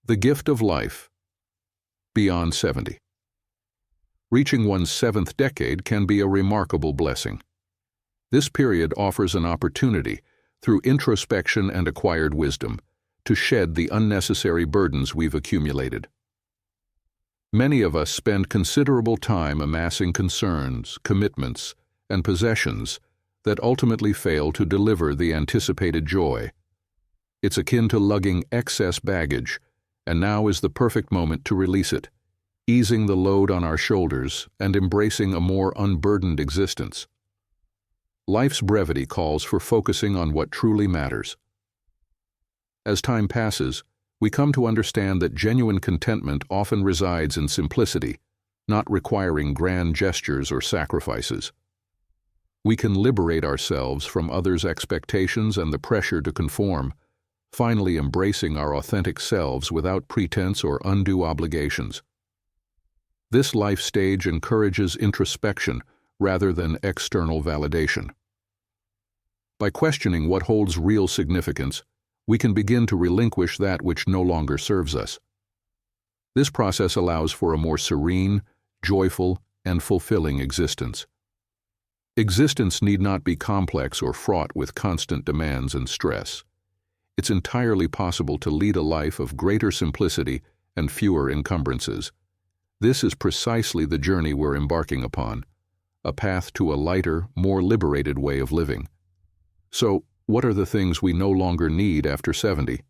The gift of life, beyond 70. Reaching one's 7th decade can be a remarkable blessing. This period offers an opportunity, through introspection and acquired wisdom, to shed the unnecessary burdens we've accumulated. Many of us spend considerable time amassing concerns, commitments, and possessions that ultimately fail to deliver the anticipated joy. It's akin to lugging excess baggage, and now is the perfect moment to release it, easing the load on our shoulders and embracing a more unburdened existence. Life's brevity calls for focusing on what truly matters. As time passes, we come to understand that genuine contentment often resides in simplicity, not requiring grand gestures or sacrifices. We can liberate ourselves from others' expectations and the pressure to conform, finally embracing our authentic selves without pretense or undue obligations. This life stage encourages introspection rather than external validation. By questioning what holds real significance, we can begin to relinquish that which no longer serves us. This process allows for a more serene, joyful, and fulfilling existence. Existence need not be complex or fraught with constant demands and stress. It's entirely possible to lead a life of greater simplicity and fewer encumbrances. This is precisely the journey we're embarking upon, a path to a lighter, more liberated way of living. So, what are the things we no longer need after 70?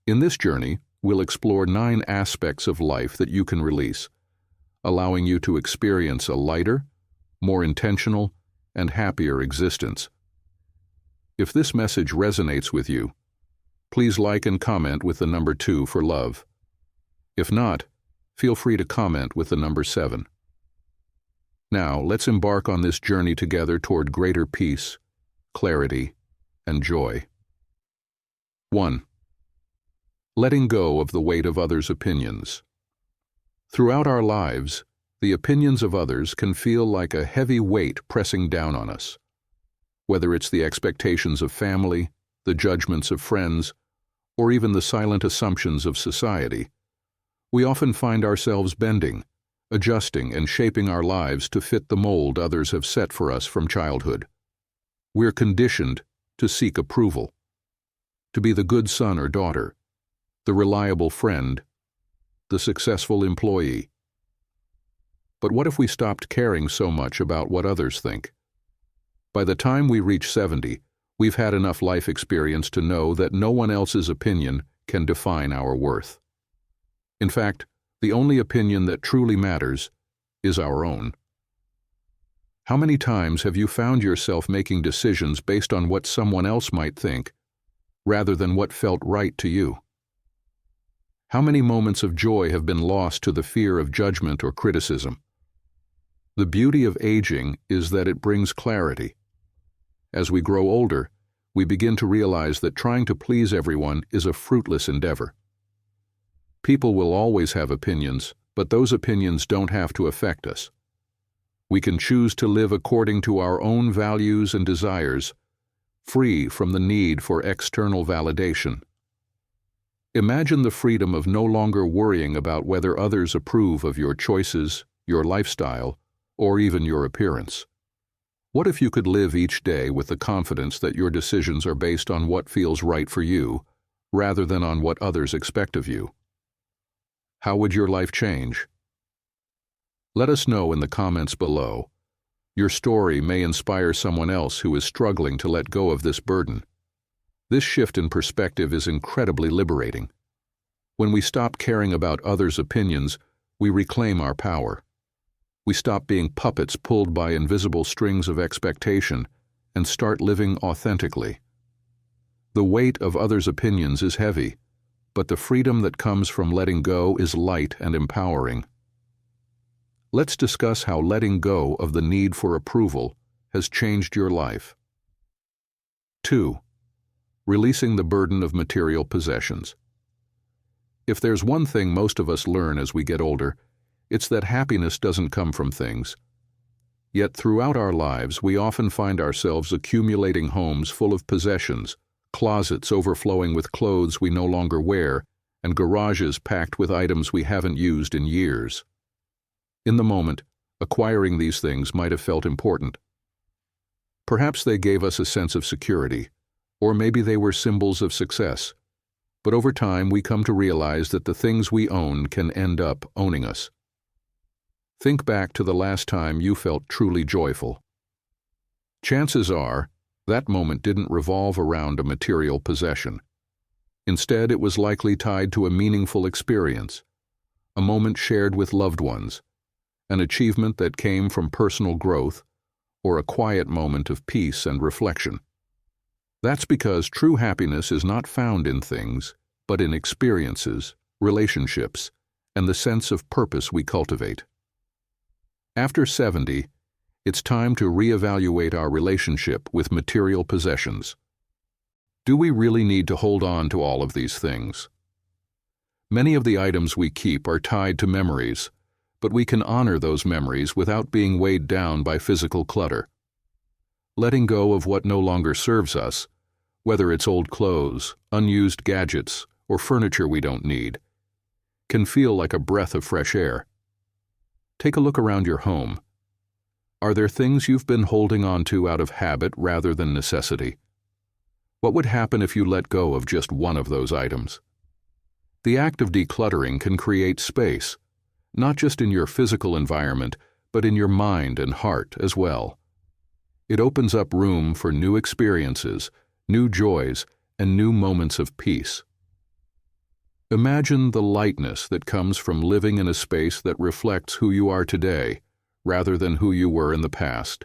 In this journey, we'll explore 9 aspects of life that you can release, allowing you to experience a lighter, more intentional, and happier existence. If this message resonates with you, please like and comment with the number 2 for love. If not, feel free to comment with the number 7. Now, let's embark on this journey together toward greater peace, clarity, and joy. 1. Letting go of the weight of others' opinions. Throughout our lives, the opinions of others can feel like a heavy weight pressing down on us. Whether it's the expectations of family, the judgments of friends, or even the silent assumptions of society, we often find ourselves bending, adjusting, and shaping our lives to fit the mold others have set for us from childhood. We're conditioned to seek approval, to be the good son or daughter, the reliable friend, the successful employee. But what if we stopped caring so much about what others think? By the time we reach 70, we've had enough life experience to know that no one else's opinion can define our worth. In fact, the only opinion that truly matters is our own. How many times have you found yourself making decisions based on what someone else might think, rather than what felt right to you? How many moments of joy have been lost to the fear of judgment or criticism? The beauty of aging is that it brings clarity. As we grow older, we begin to realize that trying to please everyone is a fruitless endeavor. People will always have opinions, but those opinions don't have to affect us. We can choose to live according to our own values and desires, free from the need for external validation. Imagine the freedom of no longer worrying about whether others approve of your choices, your lifestyle, or even your appearance. What if you could live each day with the confidence that your decisions are based on what feels right for you, rather than on what others expect of you? How would your life change? Let us know in the comments below. Your story may inspire someone else who is struggling to let go of this burden. This shift in perspective is incredibly liberating. When we stop caring about others' opinions, we reclaim our power. We stop being puppets pulled by invisible strings of expectation and start living authentically. The weight of others' opinions is heavy, but the freedom that comes from letting go is light and empowering. Let's discuss how letting go of the need for approval has changed your life. 2. Releasing the burden of material possessions. If there's one thing most of us learn as we get older, it's that happiness doesn't come from things. Yet throughout our lives, we often find ourselves accumulating homes full of possessions, closets overflowing with clothes we no longer wear, and garages packed with items we haven't used in years. In the moment, acquiring these things might have felt important. Perhaps they gave us a sense of security, or maybe they were symbols of success. But over time, we come to realize that the things we own can end up owning us. Think back to the last time you felt truly joyful. Chances are, that moment didn't revolve around a material possession. Instead, it was likely tied to a meaningful experience, a moment shared with loved ones, an achievement that came from personal growth, or a quiet moment of peace and reflection. That's because true happiness is not found in things, but in experiences, relationships, and the sense of purpose we cultivate. After 70, it's time to reevaluate our relationship with material possessions. Do we really need to hold on to all of these things? Many of the items we keep are tied to memories, but we can honor those memories without being weighed down by physical clutter. Letting go of what no longer serves us, whether it's old clothes, unused gadgets, or furniture we don't need, can feel like a breath of fresh air. Take a look around your home. Are there things you've been holding on to out of habit rather than necessity? What would happen if you let go of just one of those items? The act of decluttering can create space, not just in your physical environment, but in your mind and heart as well. It opens up room for new experiences, new joys, and new moments of peace. Imagine the lightness that comes from living in a space that reflects who you are today, rather than who you were in the past.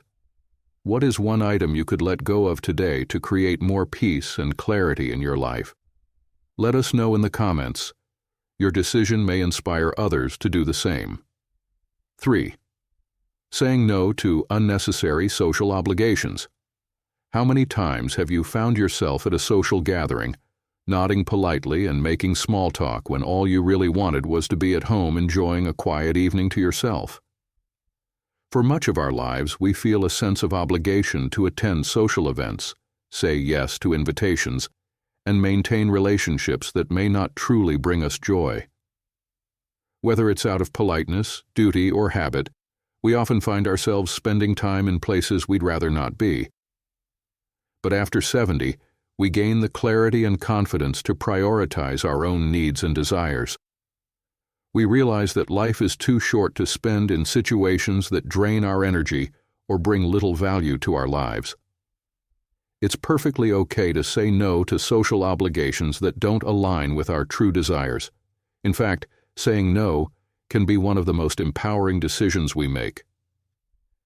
What is one item you could let go of today to create more peace and clarity in your life? Let us know in the comments. Your decision may inspire others to do the same. 3. Saying no to unnecessary social obligations. How many times have you found yourself at a social gathering, nodding politely and making small talk when all you really wanted was to be at home enjoying a quiet evening to yourself? For much of our lives, we feel a sense of obligation to attend social events, say yes to invitations, and maintain relationships that may not truly bring us joy. Whether it's out of politeness, duty, or habit, we often find ourselves spending time in places we'd rather not be. But after 70, we gain the clarity and confidence to prioritize our own needs and desires. We realize that life is too short to spend in situations that drain our energy or bring little value to our lives. It's perfectly okay to say no to social obligations that don't align with our true desires. In fact, saying no can be one of the most empowering decisions we make.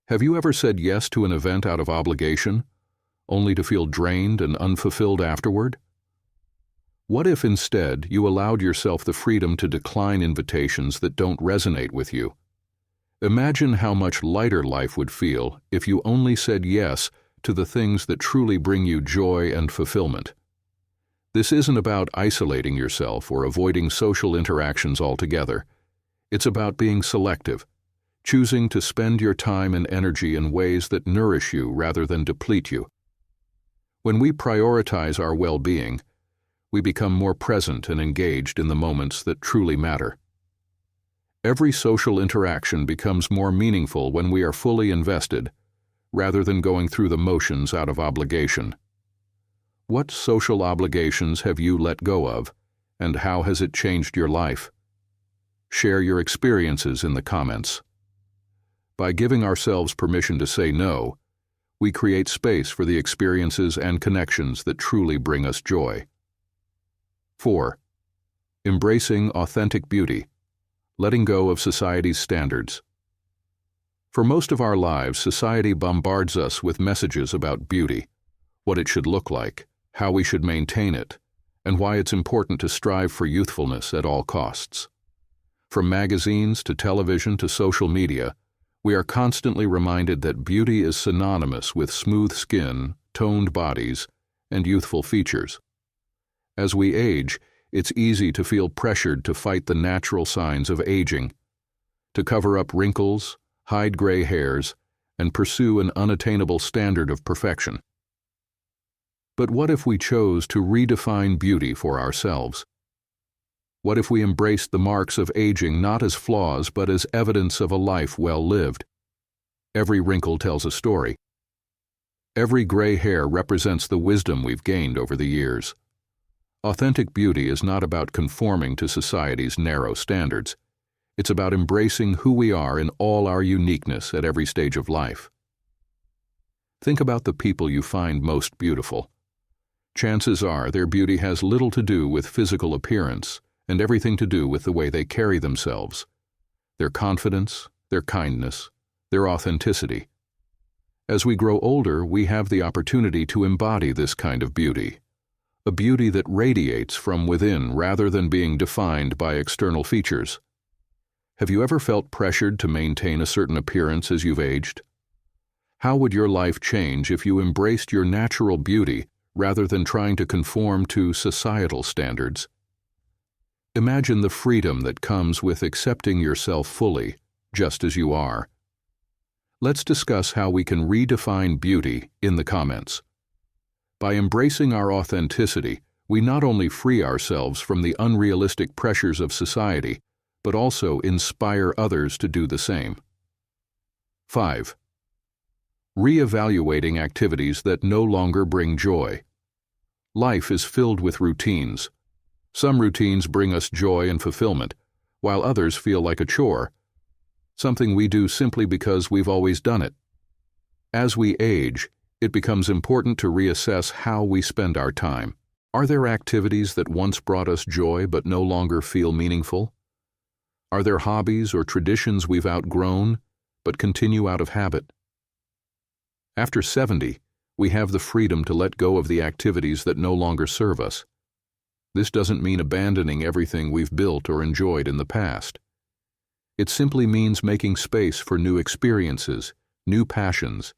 Have you ever said yes to an event out of obligation, only to feel drained and unfulfilled afterward? What if instead you allowed yourself the freedom to decline invitations that don't resonate with you? Imagine how much lighter life would feel if you only said yes to the things that truly bring you joy and fulfillment. This isn't about isolating yourself or avoiding social interactions altogether. It's about being selective, choosing to spend your time and energy in ways that nourish you rather than deplete you. When we prioritize our well-being, we become more present and engaged in the moments that truly matter. Every social interaction becomes more meaningful when we are fully invested, rather than going through the motions out of obligation. What social obligations have you let go of, and how has it changed your life? Share your experiences in the comments. By giving ourselves permission to say no, we create space for the experiences and connections that truly bring us joy. 4. Embracing authentic beauty, letting go of society's standards. For most of our lives, society bombards us with messages about beauty, what it should look like, how we should maintain it, and why it's important to strive for youthfulness at all costs. From magazines to television to social media, we are constantly reminded that beauty is synonymous with smooth skin, toned bodies, and youthful features. As we age, it's easy to feel pressured to fight the natural signs of aging, to cover up wrinkles, hide gray hairs, and pursue an unattainable standard of perfection. But what if we chose to redefine beauty for ourselves? What if we embraced the marks of aging not as flaws but as evidence of a life well lived? Every wrinkle tells a story. Every gray hair represents the wisdom we've gained over the years. Authentic beauty is not about conforming to society's narrow standards. It's about embracing who we are in all our uniqueness at every stage of life. Think about the people you find most beautiful. Chances are their beauty has little to do with physical appearance and everything to do with the way they carry themselves, their confidence, their kindness, their authenticity. As we grow older, we have the opportunity to embody this kind of beauty, a beauty that radiates from within rather than being defined by external features. Have you ever felt pressured to maintain a certain appearance as you've aged? How would your life change if you embraced your natural beauty rather than trying to conform to societal standards? Imagine the freedom that comes with accepting yourself fully, just as you are. Let's discuss how we can redefine beauty in the comments. By embracing our authenticity, we not only free ourselves from the unrealistic pressures of society, but also inspire others to do the same. 5. Reevaluating activities that no longer bring joy. Life is filled with routines. Some routines bring us joy and fulfillment, while others feel like a chore, something we do simply because we've always done it. As we age, it becomes important to reassess how we spend our time. Are there activities that once brought us joy but no longer feel meaningful? Are there hobbies or traditions we've outgrown but continue out of habit? After 70, we have the freedom to let go of the activities that no longer serve us. This doesn't mean abandoning everything we've built or enjoyed in the past. It simply means making space for new experiences, new passions,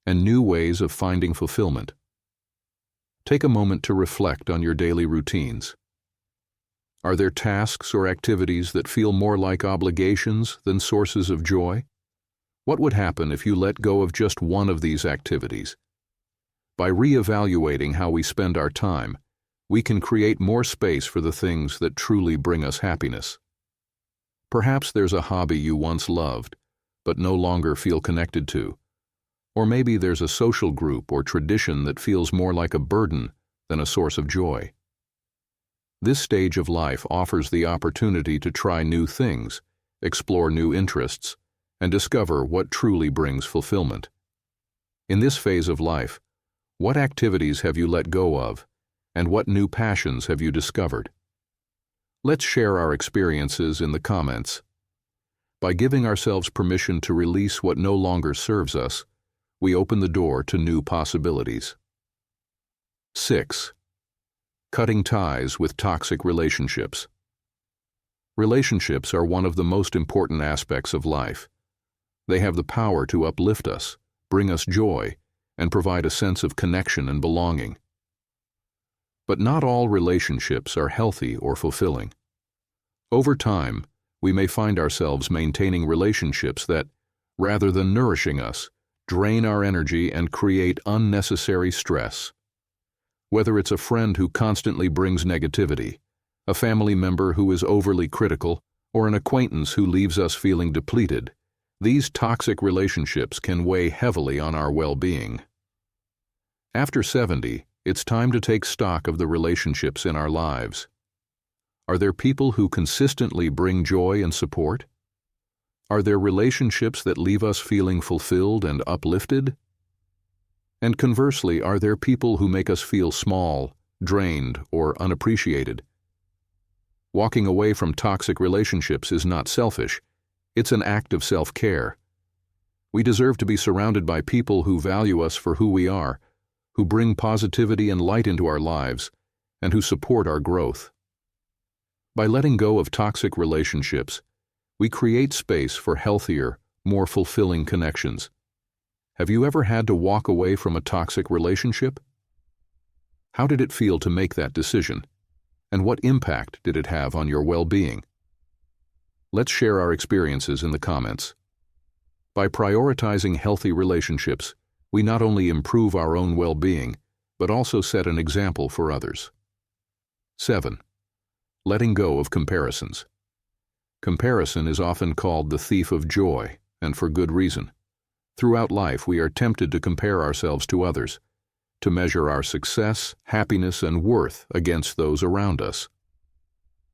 and new ways of finding fulfillment. Take a moment to reflect on your daily routines. Are there tasks or activities that feel more like obligations than sources of joy? What would happen if you let go of just one of these activities? By reevaluating how we spend our time, we can create more space for the things that truly bring us happiness. Perhaps there's a hobby you once loved, but no longer feel connected to. Or maybe there's a social group or tradition that feels more like a burden than a source of joy. This stage of life offers the opportunity to try new things, explore new interests, and discover what truly brings fulfillment. In this phase of life, what activities have you let go of, and what new passions have you discovered? Let's share our experiences in the comments. By giving ourselves permission to release what no longer serves us, we open the door to new possibilities. 6. Cutting ties with toxic relationships. Relationships are one of the most important aspects of life. They have the power to uplift us, bring us joy, and provide a sense of connection and belonging. But not all relationships are healthy or fulfilling. Over time, we may find ourselves maintaining relationships that, rather than nourishing us, drain our energy and create unnecessary stress. Whether it's a friend who constantly brings negativity, a family member who is overly critical, or an acquaintance who leaves us feeling depleted, these toxic relationships can weigh heavily on our well-being. After 70, it's time to take stock of the relationships in our lives. Are there people who consistently bring joy and support? Are there relationships that leave us feeling fulfilled and uplifted? And conversely, are there people who make us feel small, drained, or unappreciated? Walking away from toxic relationships is not selfish. It's an act of self-care. We deserve to be surrounded by people who value us for who we are, who bring positivity and light into our lives, and who support our growth. By letting go of toxic relationships, we create space for healthier, more fulfilling connections. Have you ever had to walk away from a toxic relationship? How did it feel to make that decision? And what impact did it have on your well-being? Let's share our experiences in the comments. By prioritizing healthy relationships, we not only improve our own well-being, but also set an example for others. 7. Letting go of comparisons. Comparison is often called the thief of joy, and for good reason. Throughout life, we are tempted to compare ourselves to others, to measure our success, happiness, and worth against those around us.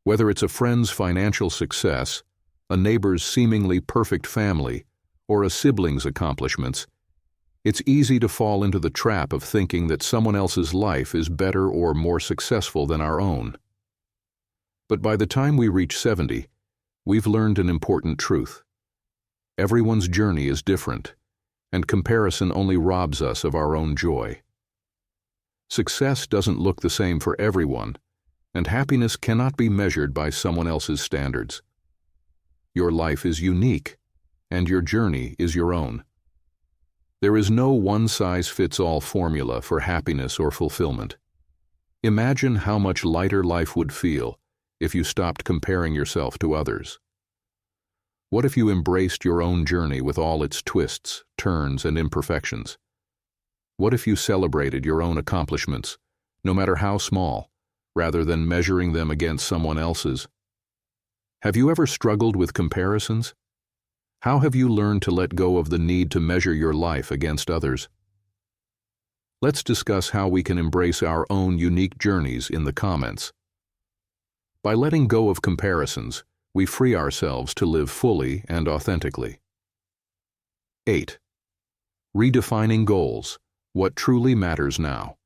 Whether it's a friend's financial success, a neighbor's seemingly perfect family, or a sibling's accomplishments, it's easy to fall into the trap of thinking that someone else's life is better or more successful than our own. But by the time we reach 70, we've learned an important truth. Everyone's journey is different, and comparison only robs us of our own joy. Success doesn't look the same for everyone, and happiness cannot be measured by someone else's standards. Your life is unique, and your journey is your own. There is no one-size-fits-all formula for happiness or fulfillment. Imagine how much lighter life would feel if you stopped comparing yourself to others. What if you embraced your own journey with all its twists, turns, and imperfections? What if you celebrated your own accomplishments, no matter how small, rather than measuring them against someone else's? Have you ever struggled with comparisons? How have you learned to let go of the need to measure your life against others? Let's discuss how we can embrace our own unique journeys in the comments. By letting go of comparisons, we free ourselves to live fully and authentically. 8. Redefining goals. What truly matters now.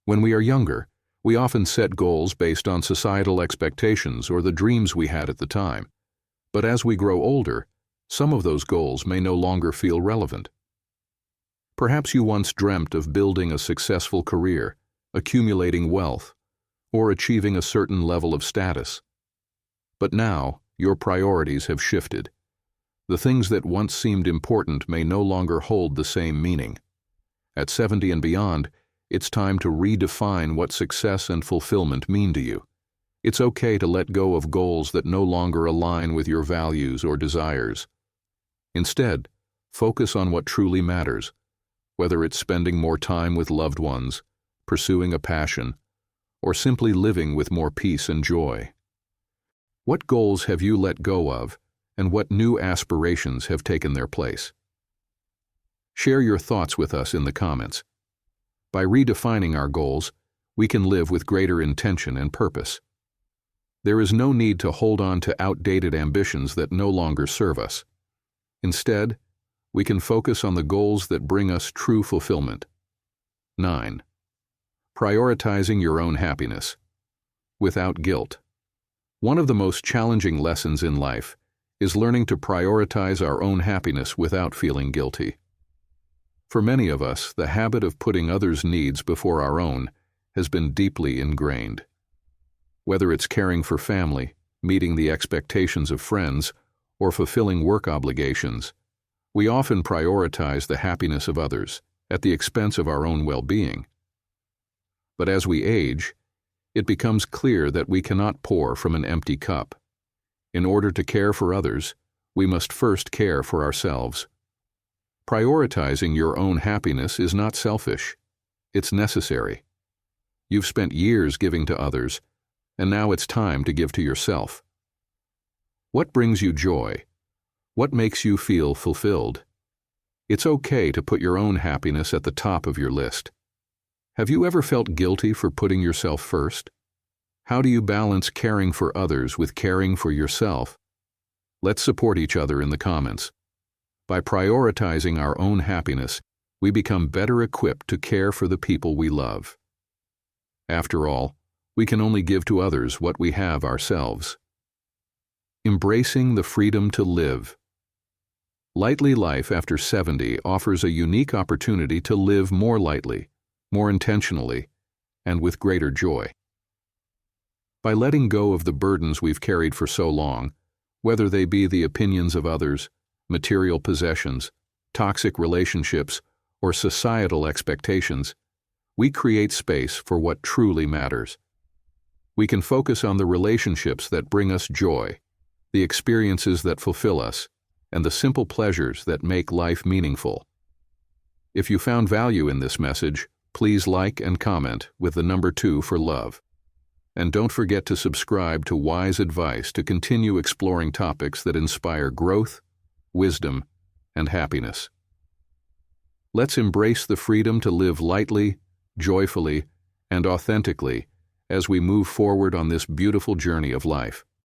When we are younger, we often set goals based on societal expectations or the dreams we had at the time. But as we grow older, some of those goals may no longer feel relevant. Perhaps you once dreamt of building a successful career, accumulating wealth, or achieving a certain level of status. But now, your priorities have shifted. The things that once seemed important may no longer hold the same meaning. At 70 and beyond, it's time to redefine what success and fulfillment mean to you. It's okay to let go of goals that no longer align with your values or desires. Instead, focus on what truly matters, whether it's spending more time with loved ones, pursuing a passion, or simply living with more peace and joy. What goals have you let go of, and what new aspirations have taken their place? Share your thoughts with us in the comments. By redefining our goals, we can live with greater intention and purpose. There is no need to hold on to outdated ambitions that no longer serve us. Instead, we can focus on the goals that bring us true fulfillment. 9. Prioritizing your own happiness. Without guilt. One of the most challenging lessons in life is learning to prioritize our own happiness without feeling guilty. For many of us, the habit of putting others' needs before our own has been deeply ingrained. Whether it's caring for family, meeting the expectations of friends, or fulfilling work obligations, we often prioritize the happiness of others at the expense of our own well-being. But as we age, it becomes clear that we cannot pour from an empty cup. In order to care for others, we must first care for ourselves. Prioritizing your own happiness is not selfish. It's necessary. You've spent years giving to others, and now it's time to give to yourself. What brings you joy? What makes you feel fulfilled? It's okay to put your own happiness at the top of your list. Have you ever felt guilty for putting yourself first? How do you balance caring for others with caring for yourself? Let's support each other in the comments. By prioritizing our own happiness, we become better equipped to care for the people we love. After all, we can only give to others what we have ourselves. Embracing the freedom to live. Lightly life after 70 offers a unique opportunity to live more lightly, more intentionally, and with greater joy. By letting go of the burdens we've carried for so long, whether they be the opinions of others, material possessions, toxic relationships, or societal expectations, we create space for what truly matters. We can focus on the relationships that bring us joy, the experiences that fulfill us, and the simple pleasures that make life meaningful. If you found value in this message, please like and comment with the number 2 for love. And don't forget to subscribe to Wise Advice to continue exploring topics that inspire growth, wisdom, and happiness. Let's embrace the freedom to live lightly, joyfully, and authentically as we move forward on this beautiful journey of life.